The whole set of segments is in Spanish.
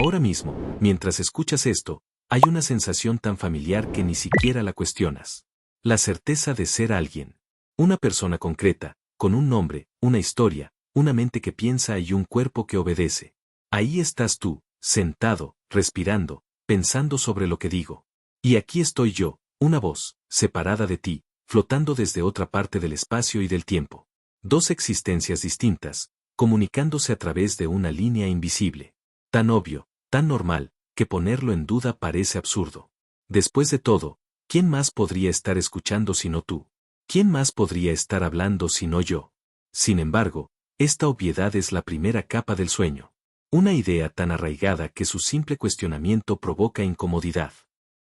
Ahora mismo, mientras escuchas esto, hay una sensación tan familiar que ni siquiera la cuestionas. La certeza de ser alguien. Una persona concreta, con un nombre, una historia, una mente que piensa y un cuerpo que obedece. Ahí estás tú, sentado, respirando, pensando sobre lo que digo. Y aquí estoy yo, una voz, separada de ti, flotando desde otra parte del espacio y del tiempo. Dos existencias distintas, comunicándose a través de una línea invisible. Tan obvio, tan normal, que ponerlo en duda parece absurdo. Después de todo, ¿quién más podría estar escuchando sino tú? ¿Quién más podría estar hablando sino yo? Sin embargo, esta obviedad es la primera capa del sueño. Una idea tan arraigada que su simple cuestionamiento provoca incomodidad.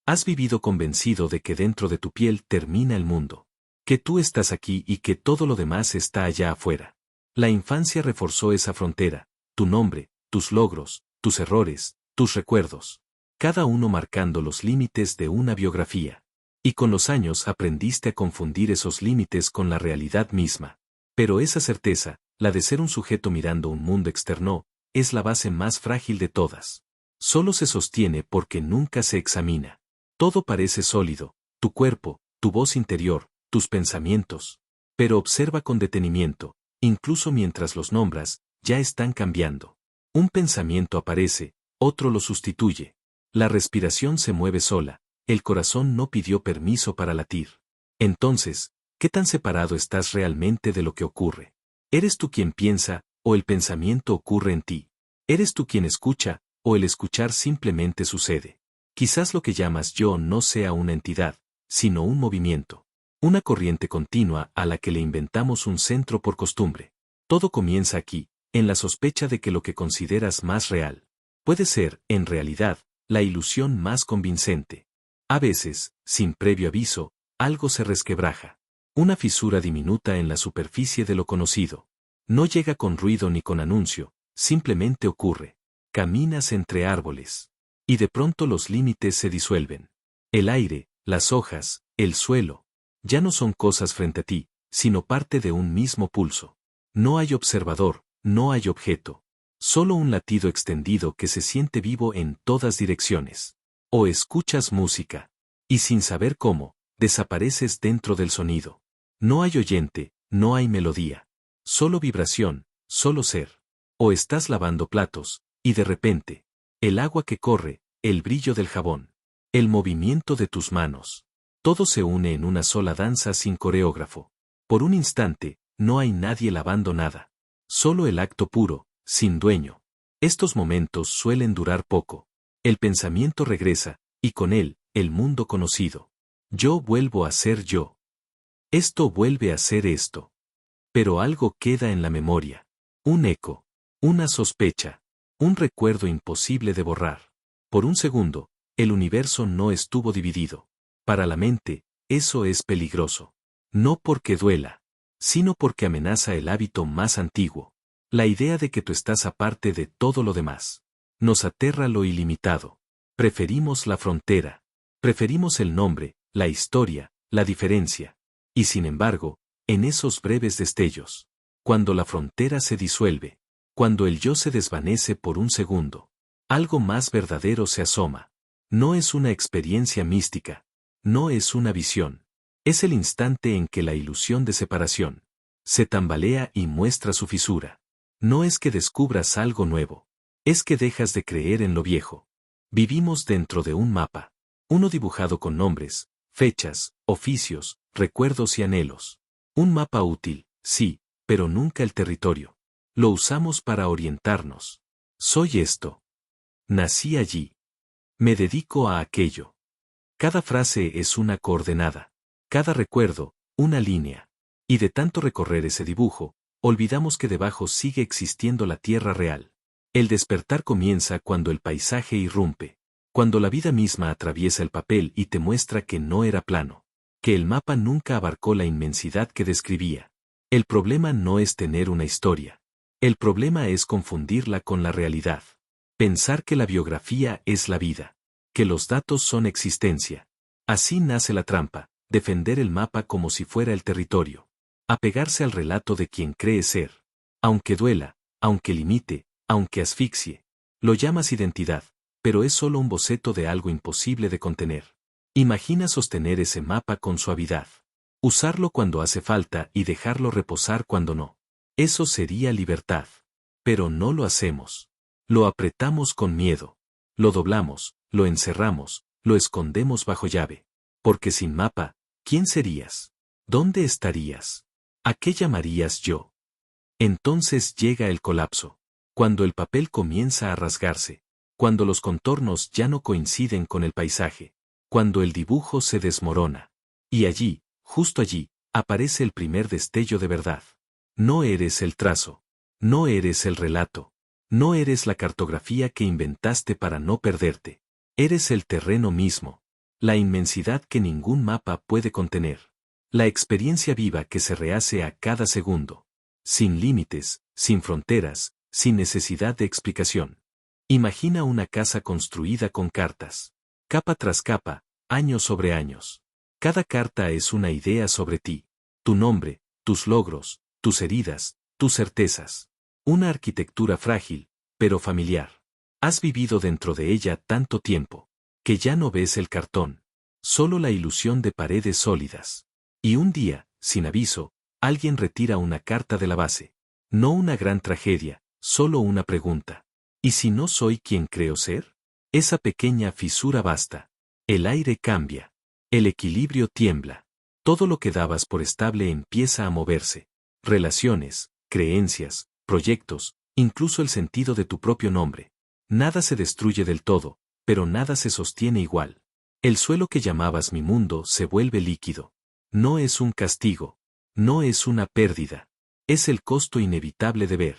Has vivido convencido de que dentro de tu piel termina el mundo. Que tú estás aquí y que todo lo demás está allá afuera. La infancia reforzó esa frontera, tu nombre, tus logros, tus errores, tus recuerdos. Cada uno marcando los límites de una biografía. Y con los años aprendiste a confundir esos límites con la realidad misma. Pero esa certeza, la de ser un sujeto mirando un mundo externo, es la base más frágil de todas. Solo se sostiene porque nunca se examina. Todo parece sólido, tu cuerpo, tu voz interior, tus pensamientos. Pero observa con detenimiento, incluso mientras los nombras, ya están cambiando. Un pensamiento aparece, otro lo sustituye. La respiración se mueve sola, el corazón no pidió permiso para latir. Entonces, ¿qué tan separado estás realmente de lo que ocurre? ¿Eres tú quien piensa, o el pensamiento ocurre en ti? ¿Eres tú quien escucha, o el escuchar simplemente sucede? Quizás lo que llamas yo no sea una entidad, sino un movimiento. Una corriente continua a la que le inventamos un centro por costumbre. Todo comienza aquí, en la sospecha de que lo que consideras más real puede ser, en realidad, la ilusión más convincente. A veces, sin previo aviso, algo se resquebraja. Una fisura diminuta en la superficie de lo conocido. No llega con ruido ni con anuncio, simplemente ocurre. Caminas entre árboles. Y de pronto los límites se disuelven. El aire, las hojas, el suelo, ya no son cosas frente a ti, sino parte de un mismo pulso. No hay observador, no hay objeto. Solo un latido extendido que se siente vivo en todas direcciones. O escuchas música. Y sin saber cómo, desapareces dentro del sonido. No hay oyente, no hay melodía. Solo vibración, solo ser. O estás lavando platos, y de repente, el agua que corre, el brillo del jabón, el movimiento de tus manos. Todo se une en una sola danza sin coreógrafo. Por un instante, no hay nadie lavando nada. Solo el acto puro, sin dueño. Estos momentos suelen durar poco. El pensamiento regresa, y con él, el mundo conocido. Yo vuelvo a ser yo. Esto vuelve a ser esto. Pero algo queda en la memoria. Un eco. Una sospecha. Un recuerdo imposible de borrar. Por un segundo, el universo no estuvo dividido. Para la mente, eso es peligroso. No porque duela, sino porque amenaza el hábito más antiguo. La idea de que tú estás aparte de todo lo demás. Nos aterra lo ilimitado. Preferimos la frontera. Preferimos el nombre, la historia, la diferencia. Y sin embargo, en esos breves destellos, cuando la frontera se disuelve, cuando el yo se desvanece por un segundo, algo más verdadero se asoma. No es una experiencia mística, no es una visión. Es el instante en que la ilusión de separación se tambalea y muestra su fisura. No es que descubras algo nuevo, es que dejas de creer en lo viejo. Vivimos dentro de un mapa, uno dibujado con nombres, fechas, oficios, recuerdos y anhelos. Un mapa útil, sí, pero nunca el territorio. Lo usamos para orientarnos. Soy esto. Nací allí. Me dedico a aquello. Cada frase es una coordenada. Cada recuerdo, una línea. Y de tanto recorrer ese dibujo, olvidamos que debajo sigue existiendo la tierra real. El despertar comienza cuando el paisaje irrumpe. Cuando la vida misma atraviesa el papel y te muestra que no era plano. Que el mapa nunca abarcó la inmensidad que describía. El problema no es tener una historia. El problema es confundirla con la realidad. Pensar que la biografía es la vida. Que los datos son existencia. Así nace la trampa, defender el mapa como si fuera el territorio. Apegarse al relato de quien cree ser. Aunque duela, aunque limite, aunque asfixie. Lo llamas identidad, pero es solo un boceto de algo imposible de contener. Imagina sostener ese mapa con suavidad. Usarlo cuando hace falta y dejarlo reposar cuando no. Eso sería libertad. Pero no lo hacemos. Lo apretamos con miedo. Lo doblamos, lo encerramos, lo escondemos bajo llave. Porque sin mapa, ¿quién serías? ¿Dónde estarías? ¿A qué llamarías yo? Entonces llega el colapso. Cuando el papel comienza a rasgarse. Cuando los contornos ya no coinciden con el paisaje. Cuando el dibujo se desmorona. Y allí, justo allí, aparece el primer destello de verdad. No eres el trazo. No eres el relato. No eres la cartografía que inventaste para no perderte. Eres el terreno mismo. La inmensidad que ningún mapa puede contener. La experiencia viva que se rehace a cada segundo. Sin límites, sin fronteras, sin necesidad de explicación. Imagina una casa construida con cartas. Capa tras capa, años sobre años. Cada carta es una idea sobre ti. Tu nombre, tus logros, tus heridas, tus certezas. Una arquitectura frágil, pero familiar. Has vivido dentro de ella tanto tiempo, que ya no ves el cartón. Solo la ilusión de paredes sólidas. Y un día, sin aviso, alguien retira una carta de la base. No una gran tragedia, solo una pregunta. ¿Y si no soy quien creo ser? Esa pequeña fisura basta. El aire cambia. El equilibrio tiembla. Todo lo que dabas por estable empieza a moverse. Relaciones, creencias, proyectos, incluso el sentido de tu propio nombre. Nada se destruye del todo, pero nada se sostiene igual. El suelo que llamabas mi mundo se vuelve líquido. No es un castigo. No es una pérdida. Es el costo inevitable de ver.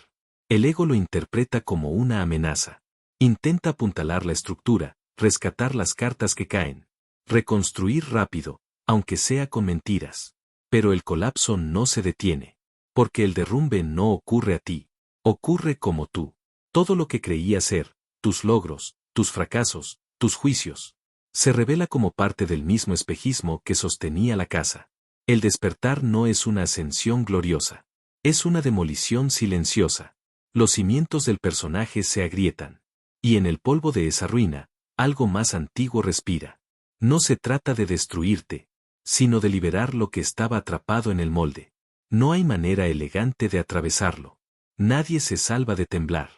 El ego lo interpreta como una amenaza. Intenta apuntalar la estructura, rescatar las cartas que caen. Reconstruir rápido, aunque sea con mentiras. Pero el colapso no se detiene. Porque el derrumbe no ocurre a ti. Ocurre como tú. Todo lo que creías ser, tus logros, tus fracasos, tus juicios, se revela como parte del mismo espejismo que sostenía la casa. El despertar no es una ascensión gloriosa. Es una demolición silenciosa. Los cimientos del personaje se agrietan. Y en el polvo de esa ruina, algo más antiguo respira. No se trata de destruirte, sino de liberar lo que estaba atrapado en el molde. No hay manera elegante de atravesarlo. Nadie se salva de temblar.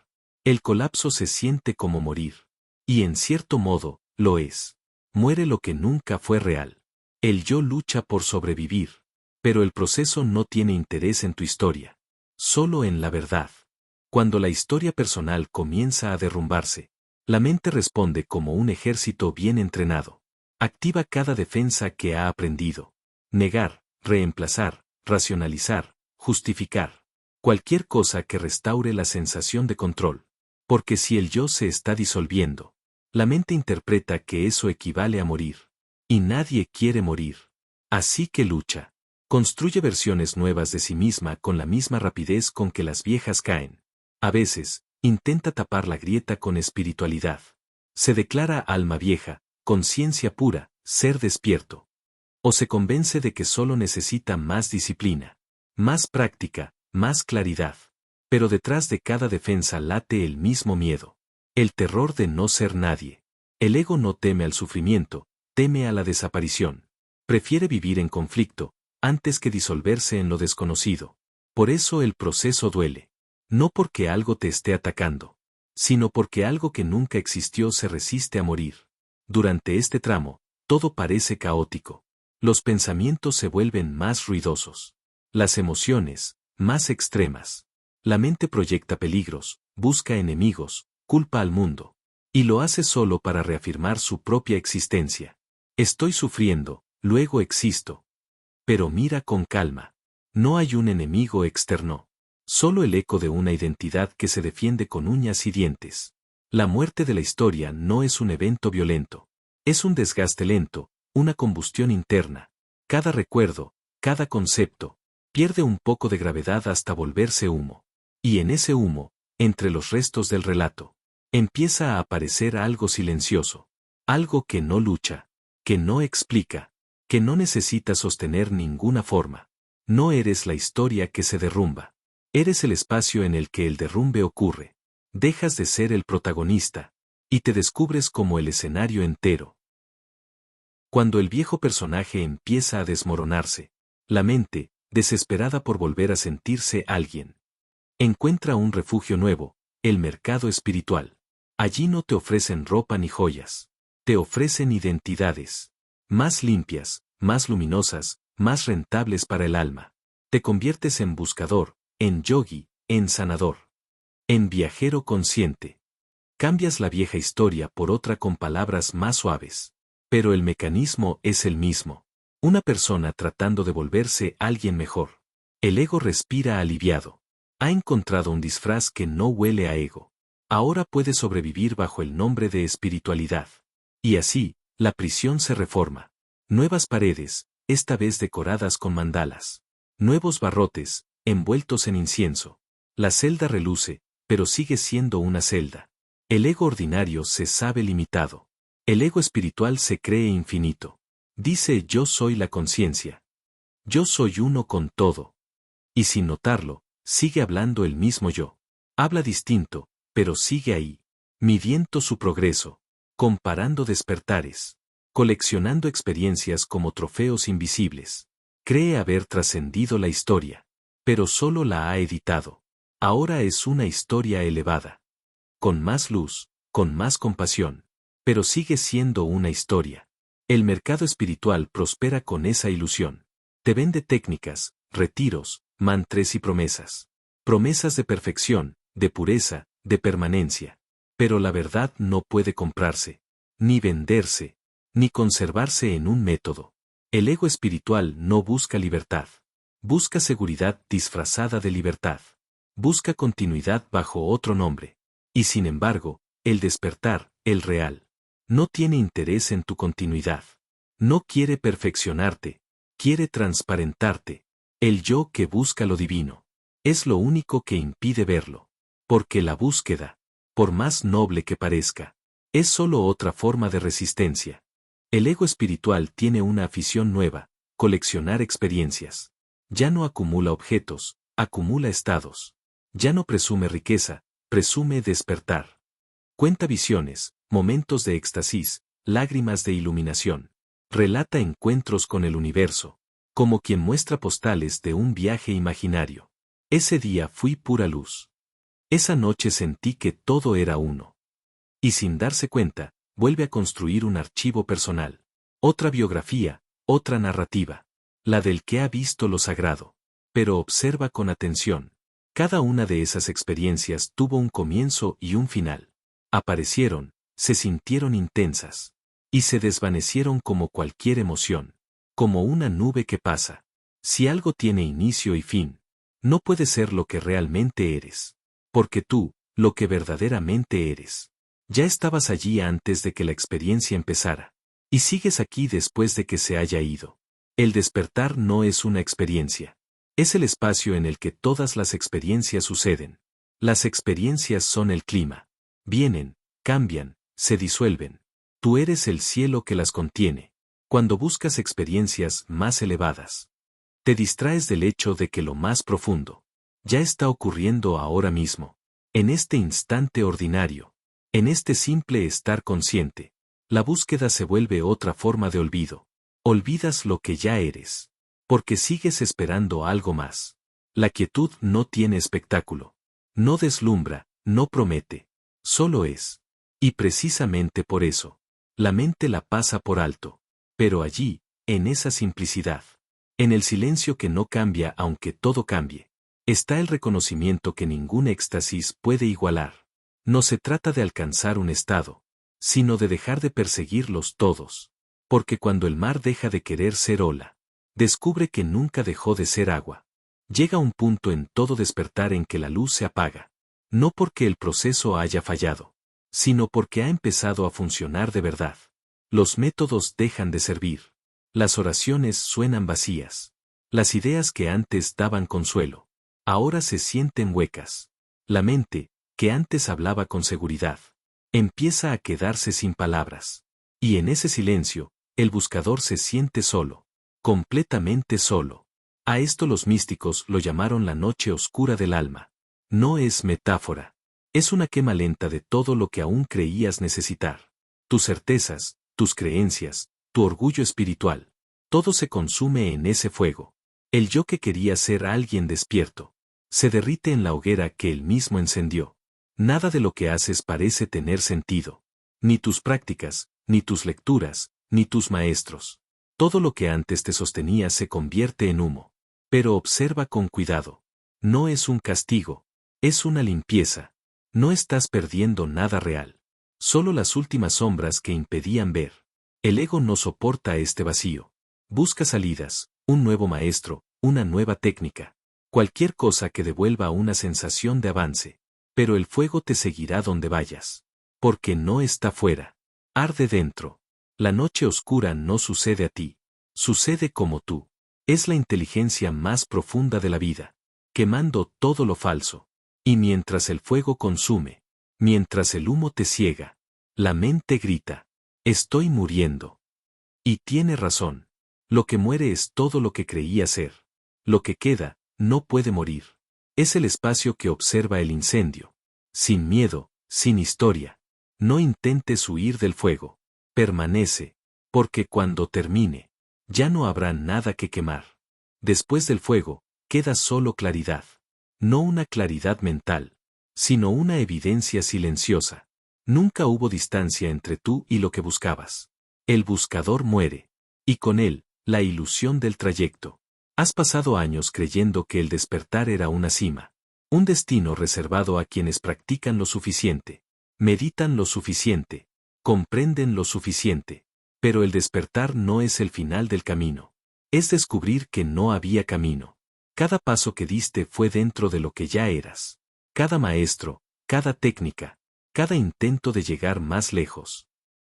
El colapso se siente como morir. Y en cierto modo, lo es. Muere lo que nunca fue real. El yo lucha por sobrevivir. Pero el proceso no tiene interés en tu historia. Solo en la verdad. Cuando la historia personal comienza a derrumbarse, la mente responde como un ejército bien entrenado. Activa cada defensa que ha aprendido. Negar, reemplazar, racionalizar, justificar. Cualquier cosa que restaure la sensación de control. Porque si el yo se está disolviendo, la mente interpreta que eso equivale a morir. Y nadie quiere morir. Así que lucha. Construye versiones nuevas de sí misma con la misma rapidez con que las viejas caen. A veces, intenta tapar la grieta con espiritualidad. Se declara alma vieja, conciencia pura, ser despierto. O se convence de que solo necesita más disciplina, más práctica, más claridad. Pero detrás de cada defensa late el mismo miedo. El terror de no ser nadie. El ego no teme al sufrimiento, teme a la desaparición. Prefiere vivir en conflicto, antes que disolverse en lo desconocido. Por eso el proceso duele. No porque algo te esté atacando, sino porque algo que nunca existió se resiste a morir. Durante este tramo, todo parece caótico. Los pensamientos se vuelven más ruidosos. Las emociones, más extremas. La mente proyecta peligros, busca enemigos, culpa al mundo. Y lo hace solo para reafirmar su propia existencia. Estoy sufriendo, luego existo. Pero mira con calma. No hay un enemigo externo. Solo el eco de una identidad que se defiende con uñas y dientes. La muerte de la historia no es un evento violento. Es un desgaste lento, una combustión interna. Cada recuerdo, cada concepto, pierde un poco de gravedad hasta volverse humo. Y en ese humo, entre los restos del relato, empieza a aparecer algo silencioso. Algo que no lucha, que no explica, que no necesita sostener ninguna forma. No eres la historia que se derrumba. Eres el espacio en el que el derrumbe ocurre. Dejas de ser el protagonista, y te descubres como el escenario entero. Cuando el viejo personaje empieza a desmoronarse, la mente, desesperada por volver a sentirse alguien, encuentra un refugio nuevo, el mercado espiritual. Allí no te ofrecen ropa ni joyas, te ofrecen identidades, más limpias, más luminosas, más rentables para el alma. Te conviertes en buscador, en yogi, en sanador, en viajero consciente. Cambias la vieja historia por otra con palabras más suaves. Pero el mecanismo es el mismo. Una persona tratando de volverse alguien mejor. El ego respira aliviado. Ha encontrado un disfraz que no huele a ego. Ahora puede sobrevivir bajo el nombre de espiritualidad. Y así, la prisión se reforma. Nuevas paredes, esta vez decoradas con mandalas. Nuevos barrotes, envueltos en incienso. La celda reluce, pero sigue siendo una celda. El ego ordinario se sabe limitado. El ego espiritual se cree infinito. Dice yo soy la conciencia. Yo soy uno con todo. Y sin notarlo, sigue hablando el mismo yo. Habla distinto, pero sigue ahí, midiendo su progreso, comparando despertares, coleccionando experiencias como trofeos invisibles. Cree haber trascendido la historia, pero solo la ha editado. Ahora es una historia elevada. Con más luz, con más compasión. Pero sigue siendo una historia. El mercado espiritual prospera con esa ilusión. Te vende técnicas, retiros, mantras y promesas. Promesas de perfección, de pureza, de permanencia. Pero la verdad no puede comprarse, ni venderse, ni conservarse en un método. El ego espiritual no busca libertad. Busca seguridad disfrazada de libertad. Busca continuidad bajo otro nombre. Y sin embargo, el despertar, el real, no tiene interés en tu continuidad. No quiere perfeccionarte, quiere transparentarte. El yo que busca lo divino. Es lo único que impide verlo. Porque la búsqueda, por más noble que parezca, es solo otra forma de resistencia. El ego espiritual tiene una afición nueva, coleccionar experiencias. Ya no acumula objetos, acumula estados. Ya no presume riqueza, presume despertar. Cuenta visiones, momentos de éxtasis, lágrimas de iluminación. Relata encuentros con el universo, como quien muestra postales de un viaje imaginario. Ese día fui pura luz. Esa noche sentí que todo era uno. Y sin darse cuenta, vuelve a construir un archivo personal. Otra biografía, otra narrativa. La del que ha visto lo sagrado. Pero observa con atención. Cada una de esas experiencias tuvo un comienzo y un final. Aparecieron, se sintieron intensas. Y se desvanecieron como cualquier emoción. Como una nube que pasa. Si algo tiene inicio y fin, no puede ser lo que realmente eres. Porque tú, lo que verdaderamente eres. Ya estabas allí antes de que la experiencia empezara. Y sigues aquí después de que se haya ido. El despertar no es una experiencia. Es el espacio en el que todas las experiencias suceden. Las experiencias son el clima. Vienen, cambian, se disuelven. Tú eres el cielo que las contiene. Cuando buscas experiencias más elevadas, te distraes del hecho de que lo más profundo ya está ocurriendo ahora mismo, en este instante ordinario, en este simple estar consciente. La búsqueda se vuelve otra forma de olvido. Olvidas lo que ya eres, porque sigues esperando algo más. La quietud no tiene espectáculo, no deslumbra, no promete, solo es. Y precisamente por eso, la mente la pasa por alto. Pero allí, en esa simplicidad, en el silencio que no cambia aunque todo cambie, está el reconocimiento que ningún éxtasis puede igualar. No se trata de alcanzar un estado, sino de dejar de perseguirlos todos. Porque cuando el mar deja de querer ser ola, descubre que nunca dejó de ser agua. Llega un punto en todo despertar en que la luz se apaga. No porque el proceso haya fallado, sino porque ha empezado a funcionar de verdad. Los métodos dejan de servir. Las oraciones suenan vacías. Las ideas que antes daban consuelo, ahora se sienten huecas. La mente, que antes hablaba con seguridad, empieza a quedarse sin palabras. Y en ese silencio, el buscador se siente solo, completamente solo. A esto los místicos lo llamaron la noche oscura del alma. No es metáfora. Es una quema lenta de todo lo que aún creías necesitar. Tus certezas, tus creencias, tu orgullo espiritual. Todo se consume en ese fuego. El yo que quería ser alguien despierto. Se derrite en la hoguera que él mismo encendió. Nada de lo que haces parece tener sentido. Ni tus prácticas, ni tus lecturas, ni tus maestros. Todo lo que antes te sostenía se convierte en humo. Pero observa con cuidado. No es un castigo. Es una limpieza. No estás perdiendo nada real. Solo las últimas sombras que impedían ver. El ego no soporta este vacío. Busca salidas, un nuevo maestro, una nueva técnica. Cualquier cosa que devuelva una sensación de avance. Pero el fuego te seguirá donde vayas. Porque no está fuera. Arde dentro. La noche oscura no sucede a ti. Sucede como tú. Es la inteligencia más profunda de la vida. Quemando todo lo falso. Y mientras el fuego consume, mientras el humo te ciega, la mente grita, estoy muriendo. Y tiene razón. Lo que muere es todo lo que creía ser. Lo que queda, no puede morir. Es el espacio que observa el incendio. Sin miedo, sin historia. No intentes huir del fuego. Permanece. Porque cuando termine, ya no habrá nada que quemar. Después del fuego, queda solo claridad. No una claridad mental, sino una evidencia silenciosa. Nunca hubo distancia entre tú y lo que buscabas. El buscador muere. Y con él, la ilusión del trayecto. Has pasado años creyendo que el despertar era una cima. Un destino reservado a quienes practican lo suficiente. Meditan lo suficiente. Comprenden lo suficiente. Pero el despertar no es el final del camino. Es descubrir que no había camino. Cada paso que diste fue dentro de lo que ya eras. Cada maestro, cada técnica, cada intento de llegar más lejos.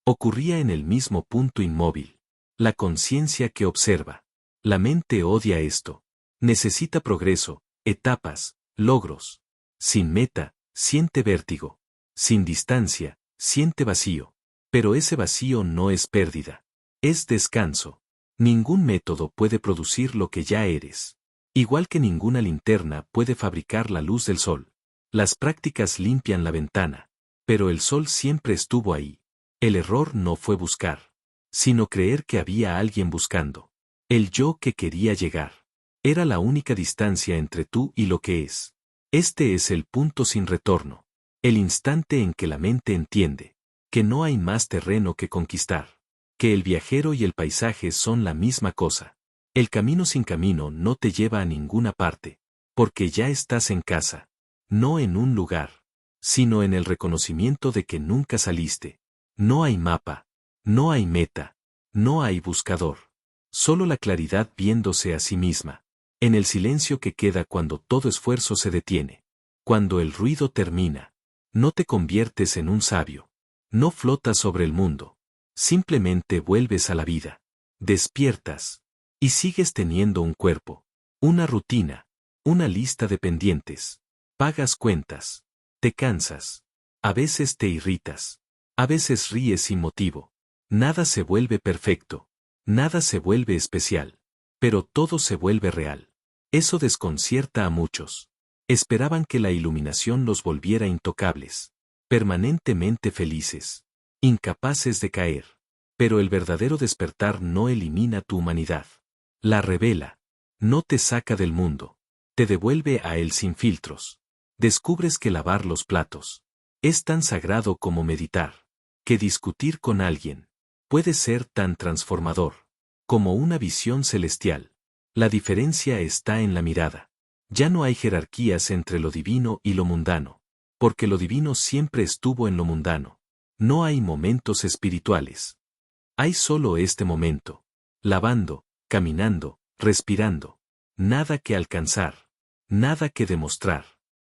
Ocurría en el mismo punto inmóvil. La conciencia que observa. La mente odia esto. Necesita progreso, etapas, logros. Sin meta, siente vértigo. Sin distancia, siente vacío. Pero ese vacío no es pérdida. Es descanso. Ningún método puede producir lo que ya eres. Igual que ninguna linterna puede fabricar la luz del sol. Las prácticas limpian la ventana. Pero el sol siempre estuvo ahí. El error no fue buscar, sino creer que había alguien buscando. El yo que quería llegar. Era la única distancia entre tú y lo que es. Este es el punto sin retorno. El instante en que la mente entiende que no hay más terreno que conquistar. Que el viajero y el paisaje son la misma cosa. El camino sin camino no te lleva a ninguna parte, porque ya estás en casa, no en un lugar, sino en el reconocimiento de que nunca saliste. No hay mapa, no hay meta, no hay buscador. Solo la claridad viéndose a sí misma, en el silencio que queda cuando todo esfuerzo se detiene. Cuando el ruido termina, no te conviertes en un sabio, no flotas sobre el mundo, simplemente vuelves a la vida. Despiertas. Y sigues teniendo un cuerpo, una rutina, una lista de pendientes. Pagas cuentas. Te cansas. A veces te irritas. A veces ríes sin motivo. Nada se vuelve perfecto. Nada se vuelve especial. Pero todo se vuelve real. Eso desconcierta a muchos. Esperaban que la iluminación los volviera intocables. Permanentemente felices. Incapaces de caer. Pero el verdadero despertar no elimina tu humanidad. La revela. No te saca del mundo. Te devuelve a él sin filtros. Descubres que lavar los platos es tan sagrado como meditar. Que discutir con alguien puede ser tan transformador como una visión celestial. La diferencia está en la mirada. Ya no hay jerarquías entre lo divino y lo mundano. Porque lo divino siempre estuvo en lo mundano. No hay momentos espirituales. Hay solo este momento. Lavando, caminando, respirando. Nada que alcanzar. Nada que demostrar.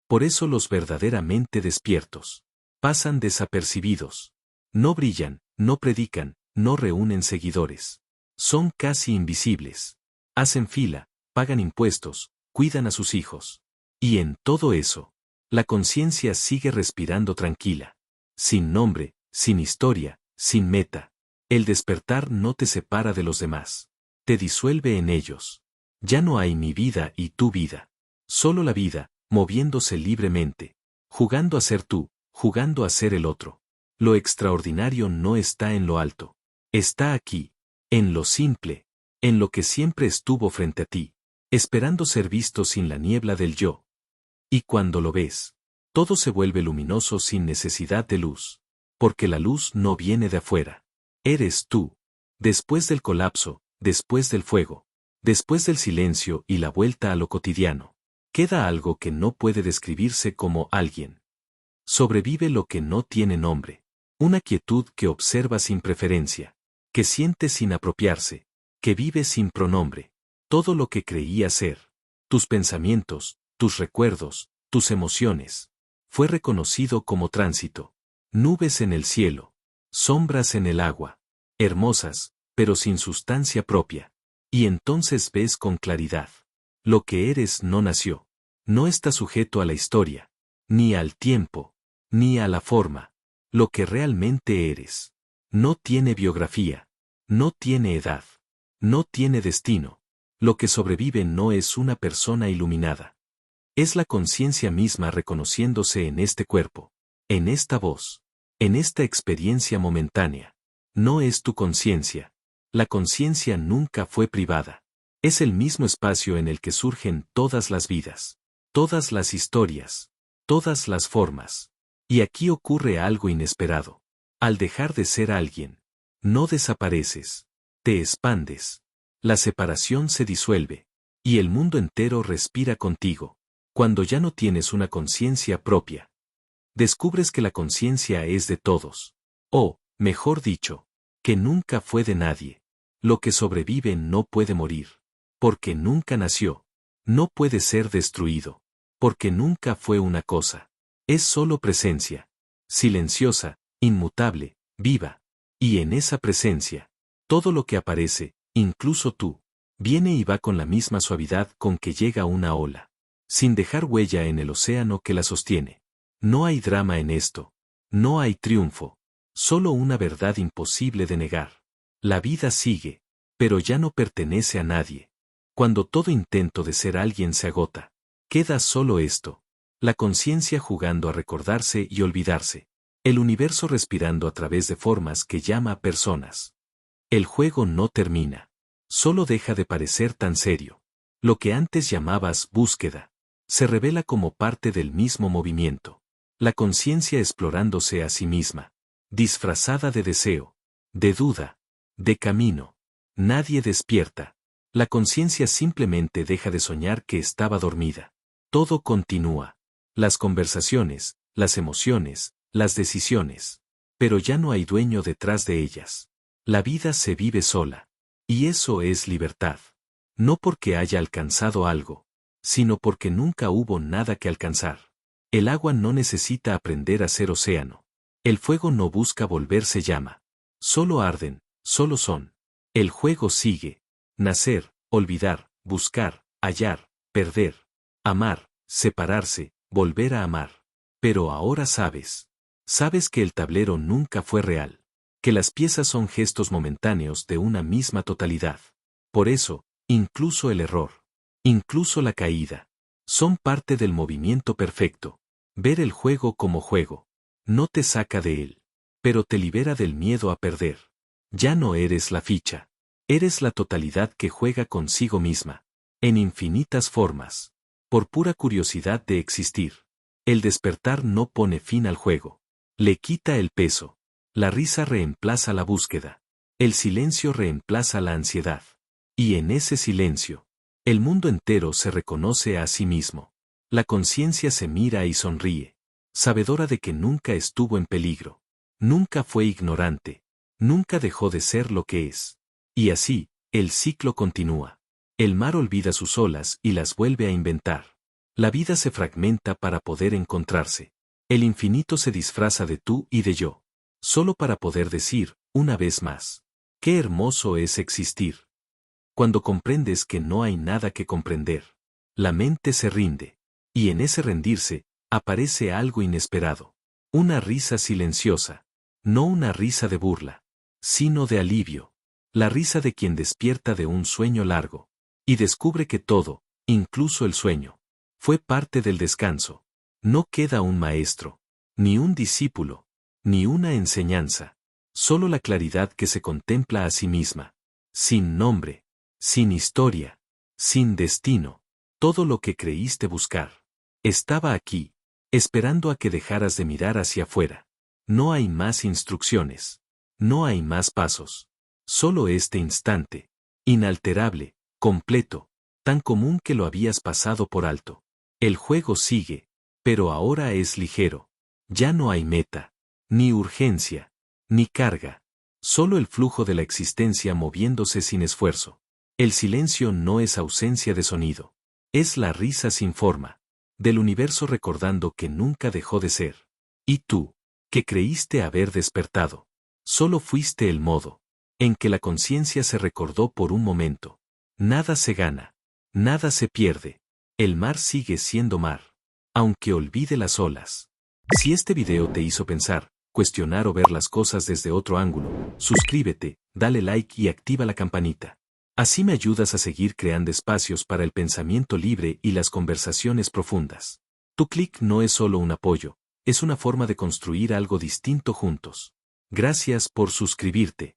Por eso los verdaderamente despiertos pasan desapercibidos. No brillan, no predican, no reúnen seguidores. Son casi invisibles. Hacen fila, pagan impuestos, cuidan a sus hijos. Y en todo eso, la conciencia sigue respirando tranquila. Sin nombre, sin historia, sin meta. El despertar no te separa de los demás. Te disuelve en ellos. Ya no hay mi vida y tu vida. Solo la vida, moviéndose libremente. jugando a ser tú, jugando a ser el otro. Lo extraordinario no está en lo alto. Está aquí, en lo simple, en lo que siempre estuvo frente a ti, esperando ser visto sin la niebla del yo. Y cuando lo ves, todo se vuelve luminoso sin necesidad de luz. Porque la luz no viene de afuera. Eres tú. Después del colapso, después del fuego, después del silencio y la vuelta a lo cotidiano, queda algo que no puede describirse como alguien. Sobrevive lo que no tiene nombre. Una quietud que observa sin preferencia, que siente sin apropiarse, que vive sin pronombre. Todo lo que creía ser, tus pensamientos, tus recuerdos, tus emociones, fue reconocido como tránsito. Nubes en el cielo, sombras en el agua, hermosas, pero sin sustancia propia. Y entonces ves con claridad. Lo que eres no nació. No está sujeto a la historia, ni al tiempo, ni a la forma. Lo que realmente eres. No tiene biografía. No tiene edad. No tiene destino. Lo que sobrevive no es una persona iluminada. Es la conciencia misma reconociéndose en este cuerpo, en esta voz, en esta experiencia momentánea. No es tu conciencia. La conciencia nunca fue privada. Es el mismo espacio en el que surgen todas las vidas, todas las historias, todas las formas. Y aquí ocurre algo inesperado. Al dejar de ser alguien, no desapareces, te expandes. La separación se disuelve, y el mundo entero respira contigo. Cuando ya no tienes una conciencia propia, descubres que la conciencia es de todos. O, mejor dicho, que nunca fue de nadie. Lo que sobrevive no puede morir, porque nunca nació. No puede ser destruido, porque nunca fue una cosa. Es solo presencia, silenciosa, inmutable, viva. Y en esa presencia, todo lo que aparece, incluso tú, viene y va con la misma suavidad con que llega una ola, sin dejar huella en el océano que la sostiene. No hay drama en esto, no hay triunfo, solo una verdad imposible de negar. La vida sigue, pero ya no pertenece a nadie. Cuando todo intento de ser alguien se agota, queda solo esto, la conciencia jugando a recordarse y olvidarse, el universo respirando a través de formas que llama personas. El juego no termina, solo deja de parecer tan serio. Lo que antes llamabas búsqueda, se revela como parte del mismo movimiento. La conciencia explorándose a sí misma, disfrazada de deseo, de duda, de camino. Nadie despierta. La conciencia simplemente deja de soñar que estaba dormida. Todo continúa. Las conversaciones, las emociones, las decisiones. Pero ya no hay dueño detrás de ellas. La vida se vive sola. Y eso es libertad. No porque haya alcanzado algo, sino porque nunca hubo nada que alcanzar. El agua no necesita aprender a ser océano. El fuego no busca volverse llama. Solo arden, solo son. El juego sigue. Nacer, olvidar, buscar, hallar, perder, amar, separarse, volver a amar. Pero ahora sabes. Sabes que el tablero nunca fue real. Que las piezas son gestos momentáneos de una misma totalidad. Por eso, incluso el error, incluso la caída, son parte del movimiento perfecto. Ver el juego como juego. No te saca de él, pero te libera del miedo a perder. Ya no eres la ficha. Eres la totalidad que juega consigo misma, en infinitas formas, por pura curiosidad de existir. El despertar no pone fin al juego. Le quita el peso. La risa reemplaza la búsqueda. El silencio reemplaza la ansiedad. Y en ese silencio, el mundo entero se reconoce a sí mismo. La conciencia se mira y sonríe, sabedora de que nunca estuvo en peligro. Nunca fue ignorante. Nunca dejó de ser lo que es. Y así, el ciclo continúa. El mar olvida sus olas y las vuelve a inventar. La vida se fragmenta para poder encontrarse. El infinito se disfraza de tú y de yo. Solo para poder decir, una vez más, qué hermoso es existir. Cuando comprendes que no hay nada que comprender, la mente se rinde. Y en ese rendirse, aparece algo inesperado. Una risa silenciosa. No una risa de burla, sino de alivio. La risa de quien despierta de un sueño largo. Y descubre que todo, incluso el sueño, fue parte del descanso. No queda un maestro, ni un discípulo, ni una enseñanza. Solo la claridad que se contempla a sí misma. Sin nombre, sin historia, sin destino. Todo lo que creíste buscar. Estaba aquí, esperando a que dejaras de mirar hacia afuera. No hay más instrucciones. No hay más pasos. Solo este instante. Inalterable, completo, tan común que lo habías pasado por alto. El juego sigue, pero ahora es ligero. Ya no hay meta, ni urgencia, ni carga. Solo el flujo de la existencia moviéndose sin esfuerzo. El silencio no es ausencia de sonido. Es la risa sin forma. Del universo recordando que nunca dejó de ser. Y tú, que creíste haber despertado. Solo fuiste el modo en que la conciencia se recordó por un momento. Nada se gana. Nada se pierde. El mar sigue siendo mar. Aunque olvide las olas. Si este video te hizo pensar, cuestionar o ver las cosas desde otro ángulo, suscríbete, dale like y activa la campanita. Así me ayudas a seguir creando espacios para el pensamiento libre y las conversaciones profundas. Tu clic no es solo un apoyo, es una forma de construir algo distinto juntos. Gracias por suscribirte.